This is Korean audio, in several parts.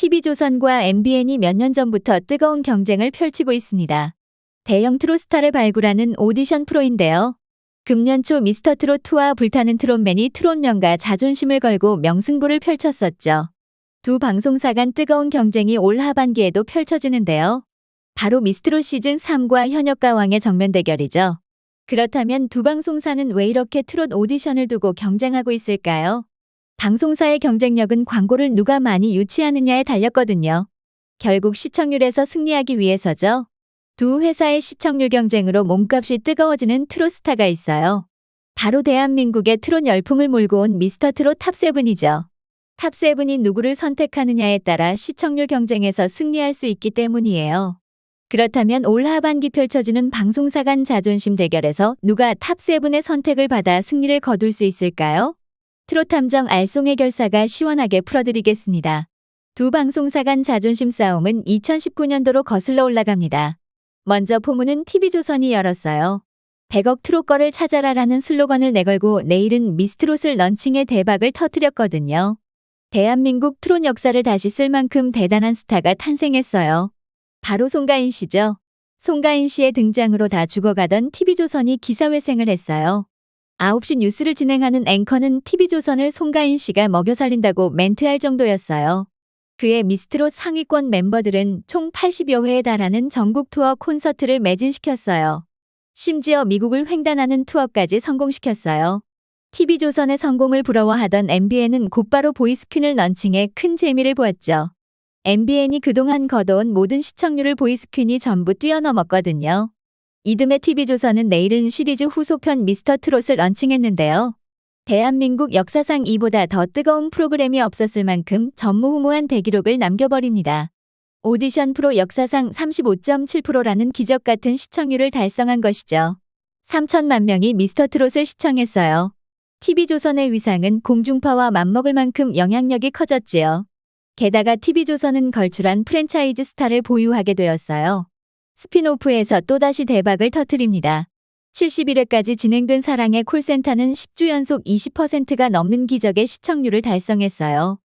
TV조선과 MBN이 몇 년 전부터 뜨거운 경쟁을 펼치고 있습니다. 대형 트롯스타를 발굴하는 오디션 프로인데요. 금년 초 미스터트롯2와 불타는 트롯맨이 트롯명과 자존심을 걸고 명승부를 펼쳤었죠. 두 방송사 간 뜨거운 경쟁이 올 하반기에도 펼쳐지는데요. 바로 미스트롯 시즌3과 현역가왕의 정면 대결이죠. 그렇다면 두 방송사는 왜 이렇게 트롯 오디션을 두고 경쟁하고 있을까요? 방송사의 경쟁력은 광고를 누가 많이 유치하느냐에 달렸거든요. 결국 시청률에서 승리하기 위해서죠. 두 회사의 시청률 경쟁으로 몸값이 뜨거워지는 트롯스타가 있어요. 바로 대한민국의 트롯 열풍을 몰고 온 미스터트롯 탑7이죠. 탑7이 누구를 선택하느냐에 따라 시청률 경쟁에서 승리할 수 있기 때문이에요. 그렇다면 올 하반기 펼쳐지는 방송사 간 자존심 대결에서 누가 탑7의 선택을 받아 승리를 거둘 수 있을까요? 트롯탐정 알송 해결사가 시원하게 풀어드리겠습니다. 두 방송사 간 자존심 싸움은 2019년도로 거슬러 올라갑니다. 먼저 포문은 TV조선이 열었어요. 100억 트롯거를 찾아라라는 슬로건을 내걸고 내일은 미스트롯을 런칭해 대박을 터뜨렸거든요. 대한민국 트롯 역사를 다시 쓸 만큼 대단한 스타가 탄생했어요. 바로 송가인 씨죠. 송가인 씨의 등장으로 다 죽어가던 TV조선이 기사회생을 했어요. 9시 뉴스를 진행하는 앵커는 TV조선을 송가인 씨가 먹여 살린다고 멘트할 정도였어요. 그의 미스트롯 상위권 멤버들은 총 80여 회에 달하는 전국 투어 콘서트를 매진시켰어요. 심지어 미국을 횡단하는 투어까지 성공시켰어요. TV조선의 성공을 부러워하던 MBN은 곧바로 보이스퀸을 런칭해 큰 재미를 보았죠. MBN이 그동안 거둬온 모든 시청률을 보이스퀸이 전부 뛰어넘었거든요. 이듬해 TV조선은 내일은 시리즈 후속편 미스터트롯을 런칭했는데요. 대한민국 역사상 이보다 더 뜨거운 프로그램이 없었을 만큼 전무후무한 대기록을 남겨버립니다. 오디션 프로 역사상 35.7%라는 기적 같은 시청률을 달성한 것이죠. 3천만 명이 미스터트롯을 시청했어요. TV조선의 위상은 공중파와 맞먹을 만큼 영향력이 커졌지요. 게다가 TV조선은 걸출한 프랜차이즈 스타를 보유하게 되었어요. 스핀오프에서 또다시 대박을 터뜨립니다. 71회까지 진행된 사랑의 콜센터는 10주 연속 20%가 넘는 기적의 시청률을 달성했어요.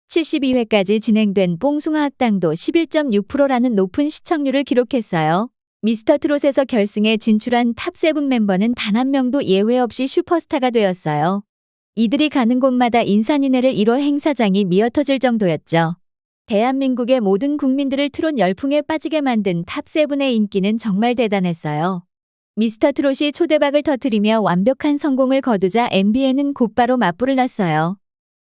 72회까지 진행된 뽕숭아 학당도 11.6%라는 높은 시청률을 기록했어요. 미스터트롯에서 결승에 진출한 탑7 멤버는 단 한 명도 예외 없이 슈퍼스타가 되었어요. 이들이 가는 곳마다 인산인해를 이뤄 행사장이 미어터질 정도였죠. 대한민국의 모든 국민들을 트롯 열풍에 빠지게 만든 탑7의 인기는 정말 대단했어요. 미스터트롯이 초대박을 터뜨리며 완벽한 성공을 거두자 MBN은 곧바로 맞불을 놨어요.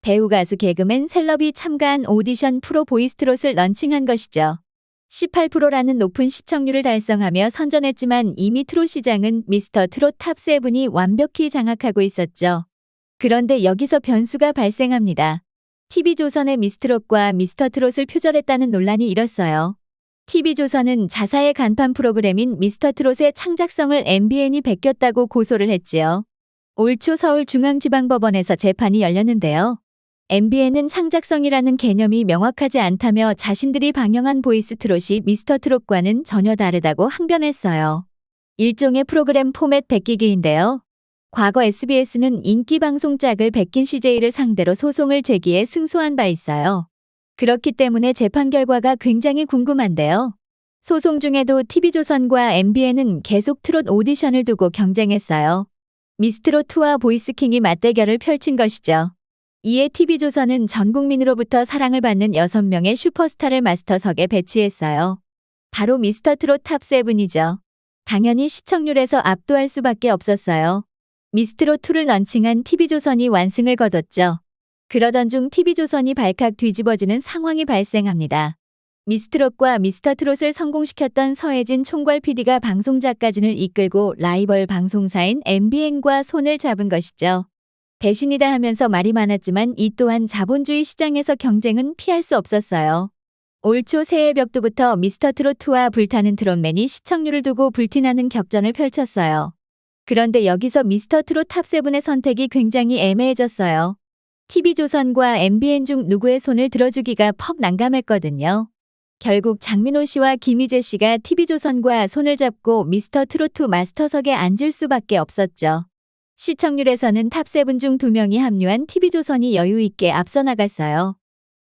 배우 가수 개그맨 셀럽이 참가한 오디션 프로 보이스트롯을 런칭한 것이죠. 18%라는 높은 시청률을 달성하며 선전했지만 이미 트롯 시장은 미스터트롯 탑7이 완벽히 장악하고 있었죠. 그런데 여기서 변수가 발생합니다. TV조선의 미스트롯과 미스터트롯을 표절했다는 논란이 일었어요. TV조선은 자사의 간판 프로그램인 미스터트롯의 창작성을 MBN이 베꼈다고 고소를 했지요. 올 초 서울중앙지방법원에서 재판이 열렸는데요. MBN은 창작성이라는 개념이 명확하지 않다며 자신들이 방영한 보이스트롯이 미스터트롯과는 전혀 다르다고 항변했어요. 일종의 프로그램 포맷 베끼기인데요. 과거 SBS는 인기방송 짝을 베낀 CJ를 상대로 소송을 제기해 승소한 바 있어요. 그렇기 때문에 재판 결과가 굉장히 궁금한데요. 소송 중에도 TV조선과 MBN은 계속 트롯 오디션을 두고 경쟁했어요. 미스트롯2와 보이스킹이 맞대결을 펼친 것이죠. 이에 TV조선은 전 국민으로부터 사랑을 받는 6명의 슈퍼스타를 마스터석에 배치했어요. 바로 미스터트롯 탑7이죠. 당연히 시청률에서 압도할 수밖에 없었어요. 미스트롯2를 런칭한 TV조선이 완승을 거뒀죠. 그러던 중 TV조선이 발칵 뒤집어지는 상황이 발생합니다. 미스트롯과 미스터트롯을 성공시켰던 서혜진 총괄 PD가 방송 작가진을 이끌고 라이벌 방송사인 MBN과 손을 잡은 것이죠. 배신이다 하면서 말이 많았지만 이 또한 자본주의 시장에서 경쟁은 피할 수 없었어요. 올 초 새해 벽두부터 미스터트롯2와 불타는 트롯맨이 시청률을 두고 불티나는 격전을 펼쳤어요. 그런데 여기서 미스터트롯 탑7의 선택이 굉장히 애매해졌어요. TV조선과 MBN 중 누구의 손을 들어주기가 퍽 난감했거든요. 결국 장민호 씨와 김희재 씨가 TV조선과 손을 잡고 미스터트롯2 마스터석에 앉을 수밖에 없었죠. 시청률에서는 탑7 중 2명이 합류한 TV조선이 여유 있게 앞서 나갔어요.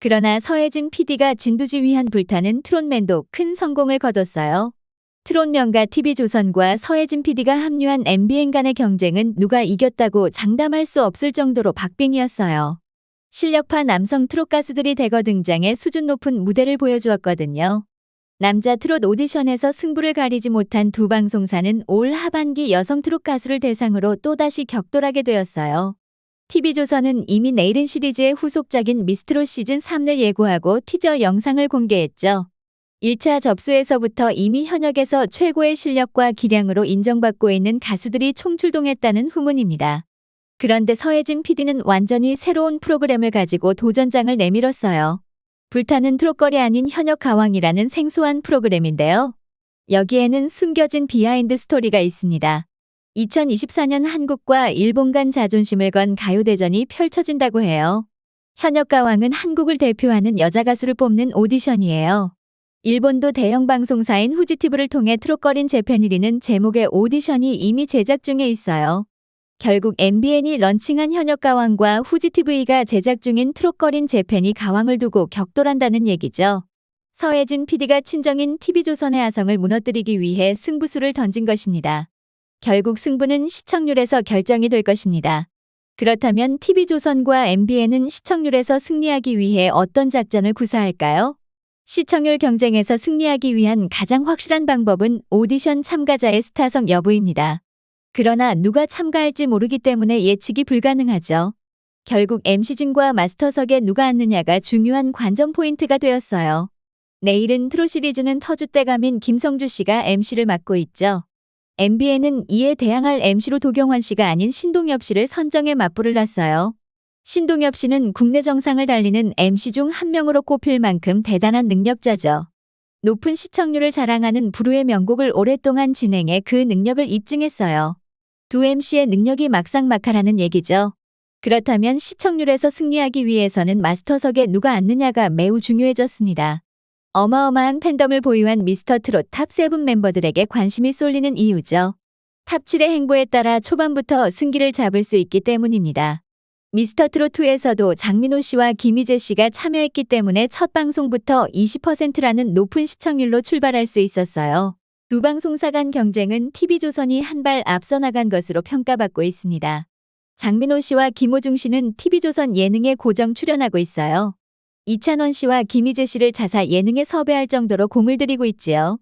그러나 서혜진 PD가 진두지휘한 불타는 트롯맨도 큰 성공을 거뒀어요. 트롯명가 TV조선과 서혜진 PD가 합류한 MBN 간의 경쟁은 누가 이겼다고 장담할 수 없을 정도로 박빙이었어요. 실력파 남성 트롯 가수들이 대거 등장해 수준 높은 무대를 보여주었거든요. 남자 트롯 오디션에서 승부를 가리지 못한 두 방송사는 올 하반기 여성 트롯 가수를 대상으로 또다시 격돌하게 되었어요. TV조선은 이미 내일은 시리즈의 후속작인 미스트롯 시즌 3을 예고하고 티저 영상을 공개했죠. 1차 접수에서부터 이미 현역에서 최고의 실력과 기량으로 인정받고 있는 가수들이 총출동했다는 후문입니다. 그런데 서혜진 PD는 완전히 새로운 프로그램을 가지고 도전장을 내밀었어요. 불타는 트롯거리 아닌 현역 가왕이라는 생소한 프로그램인데요. 여기에는 숨겨진 비하인드 스토리가 있습니다. 2024년 한국과 일본 간 자존심을 건 가요대전이 펼쳐진다고 해요. 현역 가왕은 한국을 대표하는 여자 가수를 뽑는 오디션이에요. 일본도 대형 방송사인 후지티브를 통해 트롯거린 재팬 1위는 제목의 오디션이 이미 제작 중에 있어요. 결국 MBN이 런칭한 현역 가왕과 후지TV가 제작 중인 트롯거린 재팬이 가왕을 두고 격돌한다는 얘기죠. 서혜진 PD가 친정인 TV조선의 아성을 무너뜨리기 위해 승부수를 던진 것입니다. 결국 승부는 시청률에서 결정이 될 것입니다. 그렇다면 TV조선과 MBN은 시청률에서 승리하기 위해 어떤 작전을 구사할까요? 시청률 경쟁에서 승리하기 위한 가장 확실한 방법은 오디션 참가자의 스타성 여부입니다. 그러나 누가 참가할지 모르기 때문에 예측이 불가능하죠. 결국 MC진과 마스터석에 누가 앉느냐가 중요한 관전 포인트가 되었어요. 내일은 트롯 시리즈는 터줏대감인 김성주 씨가 MC를 맡고 있죠. MBN은 이에 대항할 MC로 도경환 씨가 아닌 신동엽 씨를 선정해 맞불을 놨어요. 신동엽 씨는 국내 정상을 달리는 MC 중 한 명으로 꼽힐 만큼 대단한 능력자죠. 높은 시청률을 자랑하는 부르의 명곡을 오랫동안 진행해 그 능력을 입증했어요. 두 MC의 능력이 막상막하라는 얘기죠. 그렇다면 시청률에서 승리하기 위해서는 마스터석에 누가 앉느냐가 매우 중요해졌습니다. 어마어마한 팬덤을 보유한 미스터트롯 탑7 멤버들에게 관심이 쏠리는 이유죠. 탑7의 행보에 따라 초반부터 승기를 잡을 수 있기 때문입니다. 미스터트롯2에서도 장민호 씨와 김희재 씨가 참여했기 때문에 첫 방송부터 20%라는 높은 시청률로 출발할 수 있었어요. 두 방송사 간 경쟁은 TV조선이 한 발 앞서 나간 것으로 평가받고 있습니다. 장민호 씨와 김호중 씨는 TV조선 예능에 고정 출연하고 있어요. 이찬원 씨와 김희재 씨를 자사 예능에 섭외할 정도로 공을 들이고 있지요.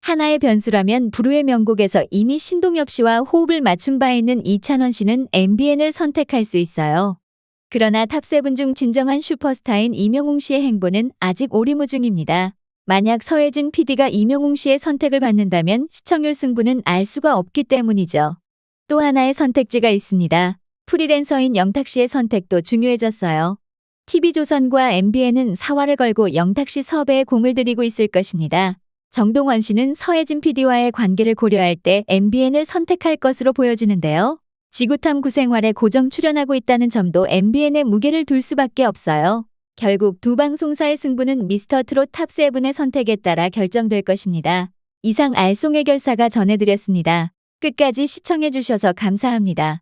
하나의 변수라면 부르의 명곡에서 이미 신동엽 씨와 호흡을 맞춘 바 있는 이찬원 씨는 MBN을 선택할 수 있어요. 그러나 탑7 중 진정한 슈퍼스타인 이명웅 씨의 행보는 아직 오리무중입니다. 만약 서혜진 PD가 이명웅 씨의 선택을 받는다면 시청률 승부는 알 수가 없기 때문이죠. 또 하나의 선택지가 있습니다. 프리랜서인 영탁 씨의 선택도 중요해졌어요. TV조선과 MBN은 사활을 걸고 영탁 씨 섭외에 공을 들이고 있을 것입니다. 정동원 씨는 서혜진 PD와의 관계를 고려할 때 MBN을 선택할 것으로 보여지는데요. 지구탐 구생활에 고정 출연하고 있다는 점도 MBN에 무게를 둘 수밖에 없어요. 결국 두 방송사의 승부는 미스터트롯 탑7의 선택에 따라 결정될 것입니다. 이상 알쏭의 결사가 전해드렸습니다. 끝까지 시청해주셔서 감사합니다.